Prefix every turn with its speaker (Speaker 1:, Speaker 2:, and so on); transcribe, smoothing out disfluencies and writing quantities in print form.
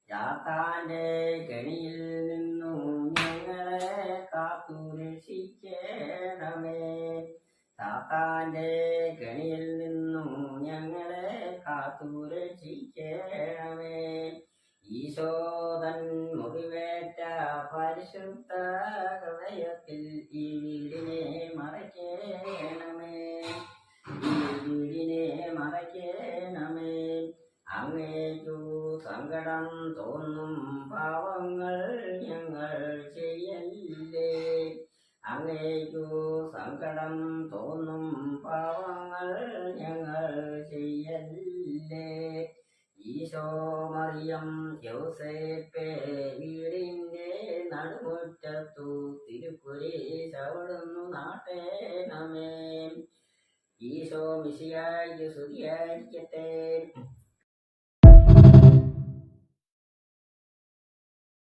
Speaker 1: ചാത്താന്റെ കെണിയിൽ നിന്നു ഞങ്ങളെ കാത്തു രക്ഷിക്കണമേ. സാത്താന്റെ കെണിയിൽ നിന്നും ഞങ്ങളെ കാത്തു രക്ഷിക്കണമേ. ഈശോതൻ മുറിവേറ്റ പരിശുദ്ധ ഹൃദയത്തിൽ ഈ വീടിനെ മറയ്ക്കണമേ. ഈ വീടിനെ മറയ്ക്കണമേ. അങ്ങേക്കു സങ്കടം തോന്നും പാവങ്ങൾ ഞങ്ങൾ ചെയ്യല്ലേ. അങ്ങേക്കു സങ്കടം തോന്നും പാവങ്ങൾ ഞങ്ങൾ ചെയ്യല്ലേ. ഈശോ മറിയം യോസേപ്പേ വീടിന്റെ നടുമുറ്റത്തു തിരുക്കുരിശവിടുന്നു നാട്ടേണമേ. ഈശോ മിശിഹായ്ക്കു സ്തുതിയായിരിക്കട്ടെ.